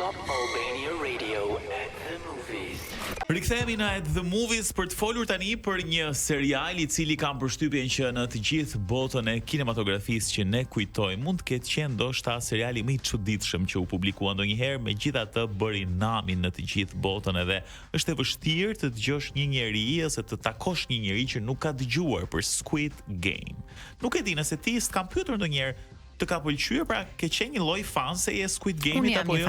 Top Albania Radio at the movies. Rikthehemi në At the Movies për të folur tani për një serial i cili kam përshtypjen që në të gjithë botën e kinematografisë që ne kujtojmë mund të ketë qenë ndoshta seriali më i çuditshëm që u publikua ndonjëherë, megjithatë bëri namin në të gjithë botën edhe është e vështirë të dëgjosh një njeri ose të takosh një njeri që nuk ka dëgjuar për Squid Game. Nuk e di nëse ti s'kam pyetur ndonjëherë të ka pëlqyer, pra ke qenë një lloj fanse e Squid Game-it apo jo?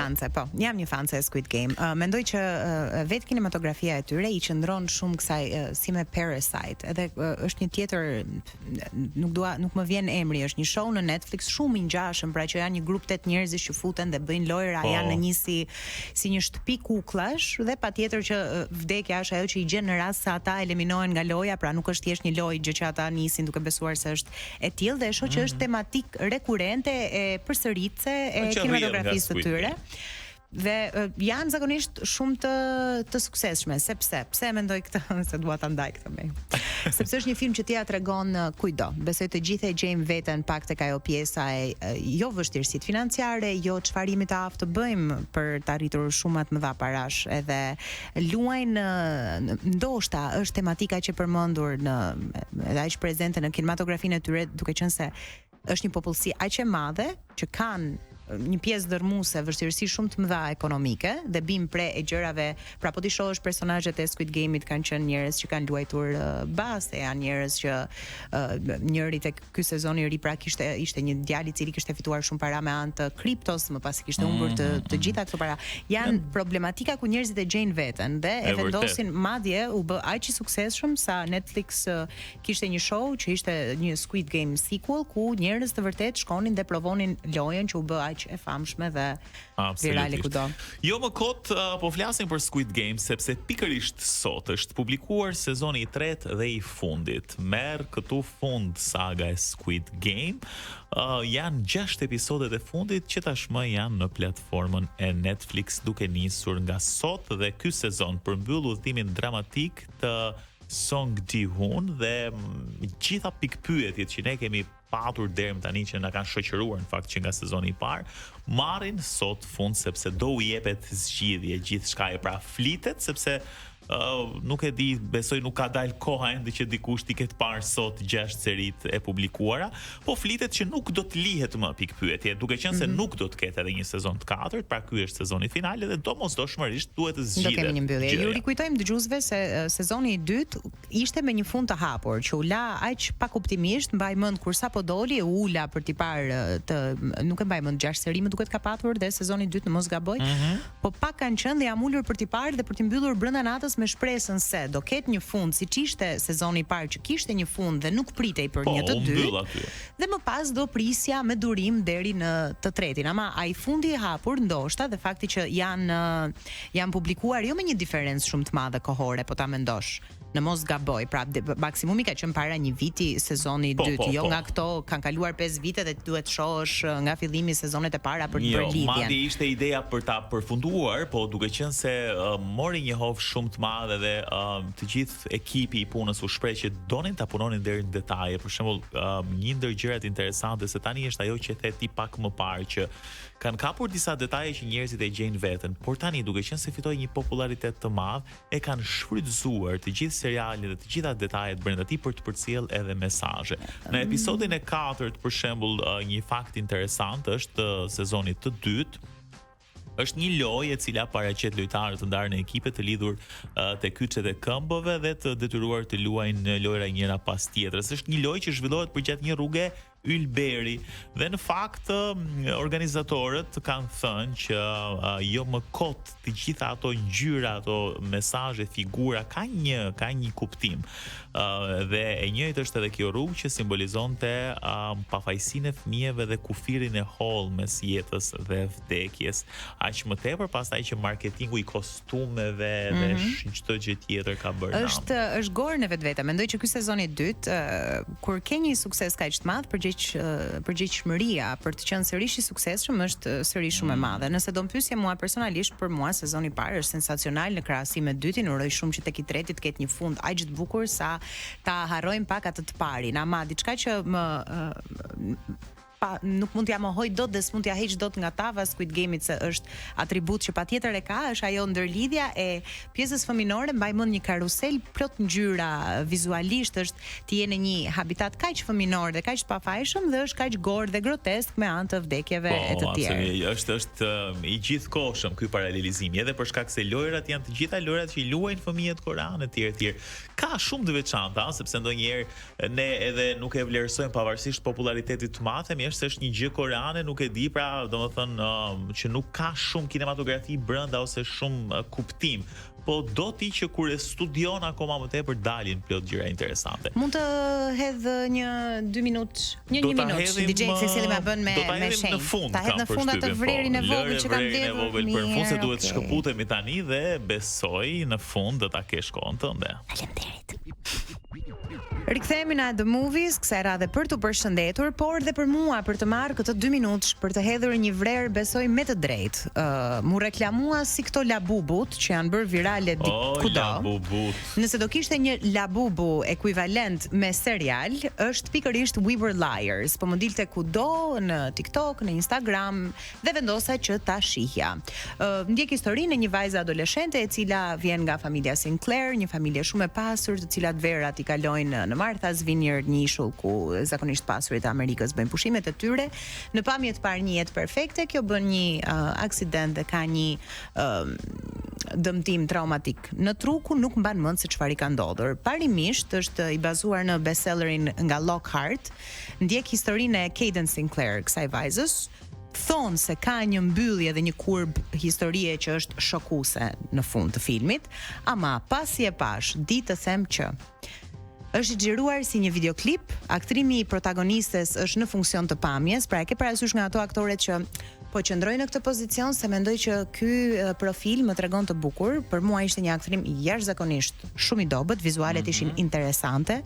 Jam një fanse e Squid Game. Mendoj që vetë kinematografia e tyre i qëndron shumë kësaj si me Parasite. Edhe është një tjetër, nuk më vjen emri, është një show në Netflix shumë i ngjashëm, pra që janë një grup 8 njerëzish që futen dhe bëjnë lojra, janë në një si një shtëpi kuklash dhe patjetër që vdekja është ajo që i gjen në rast se ata eliminohen nga loja, pra nuk është thjesht një lojë gjë që ata nisin duke besuar se është e tillë dhe shoh që është tematik e përsëritse e kinematografisë të tyre. Dhe janë zakonisht shumë të suksesshme, pse mendoj këtë, se dua ta ndaj këtë me. Sepse është një film që t'ia tregon kujdo. Besoj të gjithë e gjejmë veten pak tek ajo pjesa e jo vështirësitë financiare, jo çfarë jemi të aftë të bëjmë për të arritur shumë të mëdha parash, edhe luajnë ndoshta është tematika që përmendur edhe aq prezente në kinematografinë e tyre, duke qenë se është një popullsi aq e madhe që kanë një pjesë dërmuese vështirësi shumë të mëdha ekonomike dhe bim pre e gjërave, pra po ti shohësh personazhet e Squid Game-it kanë qenë njerëz që kanë luajtur baste, janë njerëz që njëri tek ky sezon i ri pra ishte një djalë i cili kishte fituar shumë para me anë të kriptos, më pas kishte humbur të gjitha këto para. Janë problematika ku njerëzit e gjejnë veten dhe e vendosin, madje u bë aq i suksesshëm sa Netflix kishte një show që ishte një Squid Game sequel ku njerëz të vërtet shkonin dhe provonin lojën që u bë e famshme dhe virale kudo. Jo më kot, po flasim për Squid Game sepse pikërisht sot është publikuar sezoni i tretë dhe i fundit. Merr këtu fund saga e Squid Game. Janë 6 episodet e fundit që tashmë janë në platformën e Netflix, duke nisur nga sot dhe ky sezon përmbyll udhëtimin dramatik të Song Ji-hoon dhe gjitha pikpyetjet që ne kemi patur deri më tani që na kanë shoqëruar në fakt që nga sezoni i parë marrin sot fund sepse do u jepet zgjidhje, gjithçka e pra flitet sepse nuk e di, besoj nuk ka dalë koha ende që dikush t'i ketë parë sot 6 serit e publikuara, po flitet që nuk do të lihet më pikpyetje, duke qenë se nuk do të ketë edhe një sezon të katërt, pra ky është sezoni final dhe domosdoshmërisht duhet të zgjidhet. Do kemi një mbyllje. Ju rikujtojmë dëgjuesve se sezoni i dytë ishte me një fund të hapur, që u la aq pak optimisht, mbaj mend kur sapo doli, u ula për t'i parë nuk e mbaj mend 6 seri, më duket ka patur dhe sezoni i dytë në mos gaboj, po pak kanë qenë dhe jam ulur për t'i parë dhe për t'i mbyllur brenda natës me shpresën se do ketë një fund siç ishte sezoni i parë që kishte një fund dhe nuk pritej për një të dytë. Dhe më pas do prisja me durim deri në të tretin. Ama ai fundi i hapur ndoshta dhe fakti që janë publikuar jo me një diferencë shumë të madhe kohore, po ta mendosh. Në mos gaboj, pra maksimumi ka qenë para një viti sezoni i dytë, jo nga këto kanë kaluar 5 vite dhe duhet shohësh nga fillimi sezonet e para për të bërë lidhjen. Madje ishte ideja për ta përfunduar, po duke qenë se mori një hovë shumë të madhe dhe të gjithë ekipi i punës u shpreh që donin ta punonin deri në detaje. Për shembull, një ndër gjërat interesante se tani është ajo që the ti pak më parë që kanë kapur disa detaje që njerëzit e gjejnë veten, por tani duke qenë se fitoi një popularitet të madh, e kanë shfrytzuar të gjithë serialin dhe të gjitha detajet brenda tij për të përcjell edhe mesazhe. Në episodin e 4, për shembull, një fakt interesant është sezonit të dytë, është një lojë e cila paraqet lojtarët të ndarë në ekipe të lidhur te kyçet e këmbëve dhe të detyruar të luajnë lojra njëra pas tjetrës. Është një lojë që zhvillohet përgjatë një rruge ylberi dhe në fakt organizatorët kanë thënë që jo më kot të gjitha ato ngjyra, ato mesazhe, figura ka një kuptim. Dhe e njëjtë është edhe kjo rrugë që simbolizonte pafajësinë e fëmijëve dhe kufirin e hollë mes jetës dhe vdekjes. Aq më tepër pastaj që marketingu i kostumeve dhe çdo gjë tjetër ka bërë. Është gorë në vetvete. Mendoj që ky sezon i dytë kur ke një sukses kaq të madh, përgjegjshmëria për të qenë sërish i suksesshëm është sërish shumë e madhe. Nëse do më pyesje mua personalisht, për mua sezoni i parë është sensacional në krahasim me dytin, uroj shumë që tek i treti të ketë një fund aq të bukur sa ta harrojmë pak atë të parin. Ama diçka që nuk mund t'ja mohoj dot dhe s'mund t'ja heq dot nga tava Squid Game-it se është atribut që patjetër e ka, është ajo ndërlidhja e pjesës fëminore, mbaj mend një karusel plot ngjyra, vizualisht është ti je në një habitat kaq fëminor dhe kaq pafajshëm dhe është kaq gor dhe grotesk me anë të vdekjeve e të tjerë. Është i gjithkohshëm ky paralelizim, edhe për shkak se lojrat janë të gjitha lojrat që i luajnë fëmijët koreanë etj etj. Ka shumë të veçanta, sepse ndonjëherë ne edhe nuk e vlerësojmë pavarësisht popularitetit të madh, është se është një gjë koreane, nuk e di, pra domethënë që nuk ka shumë kinematografi brenda ose shumë kuptim. Po do ti që kur e studion akoma më tepër dalin plot gjëra interesante. Mund të hedh një 2 minutë, një minutë. DJ Cecili ma bën me shenjë. Ta hedh në fund atë vrerin e vogël që kam vjedhur. Për fund se duhet të shkëputemi tani dhe besoj në fund do ta kesh kohën tënde. Faleminderit. Rikthehemi në The Movies, kësaj radhe për t'u përshëndetur, por dhe për mua për të marrë këtë 2 minutë për të hedhur një vrerë besoj me të drejtë. Mu reklamua si këto labubut që janë bërë virale kudo. Nëse do kishte një labubu ekuivalent me serial, është pikërisht We Were Liars, po më dilte kudo në TikTok, në Instagram dhe vendosa që ta shihja. Ndjek historinë e një vajze adoleshente e cila vjen nga familja Sinclair, një familje shumë e pasur, të cilat verat i kalojnë në Martha's Vineyard, një ishull ku zakonisht pasurit e Amerikës bëjnë pushimet e tyre. Në pamje të parë një jetë perfekte, kjo bën një aksident dhe ka një dëmtim traumatik në tru ku nuk mban mend se çfarë i ka ndodhur. Parimisht është i bazuar në bestsellerin nga Lockhart, ndjek historinë e Caden Sinclair, kësaj vajzës. Thonë se ka një mbyllje dhe një kurb historie që është shokuese në fund të filmit, ama pasi e pash, di të them që është i xhiruar si një videoklip, aktrimi i protagonistes është në funksion të pamjes, pra e ke parasysh nga ato aktoret që po qëndrojnë në këtë pozicion se mendoj që ky profil më tregon të bukur. Për mua ishte një aktrim jashtëzakonisht shumë i dobët, vizualet ishin interesante.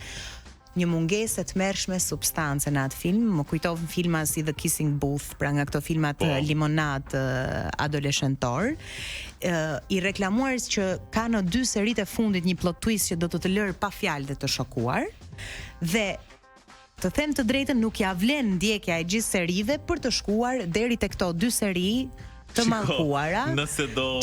Një mungesë të mërshme substance në atë film, më kujtovën filma si The Kissing Booth, pra nga këto filmat limonat adoleshentor, i reklamuar që ka në 2 serit e fundit një plot twist që do të lërë pa fjalë dhe të shokuar, dhe të them të drejtën nuk ja vlen ndjekja e gjithë serive për të shkuar deri te këto 2 seri të mallkuara. Nëse do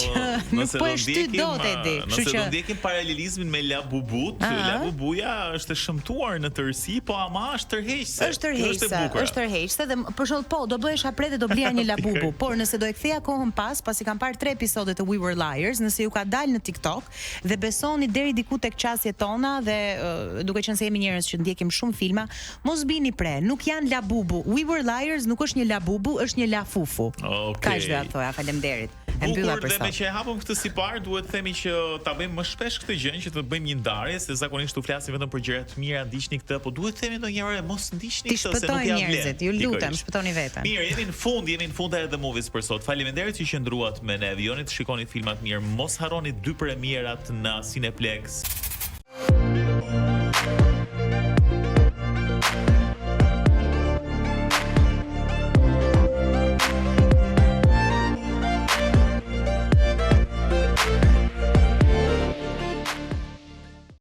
ndjekim paralelizmin me Labubut, Labubuja është e shëmtuar në tërësi, po ama është tërheqëse. Është tërheqëse dhe për shembull po do bëhesha prete do blija një Labubu, por nëse do e ktheja kohën pasi kam parë 3 episode të We Were Liars, nëse ju ka dalë në TikTok dhe besoni deri diku tek qasjet tona dhe duke qenë se jemi njerëz që ndjekim shumë filma, mos bini pre, nuk janë Labubu. We Were Liars nuk është një Labubu, është një Lafufu. Kaq do ja faleminderit. Bukur, dhe me që e hapëm këtë si parë, duhet të themi që ta bëjmë më shpesh këtë gjë, që të bëjmë një ndarje, se zakonisht tu flasim vetëm për gjëra të mira, ndiqni këtë, po duhet të themi ndonjëherë mos ndiqni këtë se nuk ja vlen. Ju lutem, shpëtoni veten. Mirë, jemi në fund e The Movies për sot. Faleminderit që qëndruat me ne. Vijoni të shikoni filmat mirë. Mos harroni 2 premierat në Cineplex.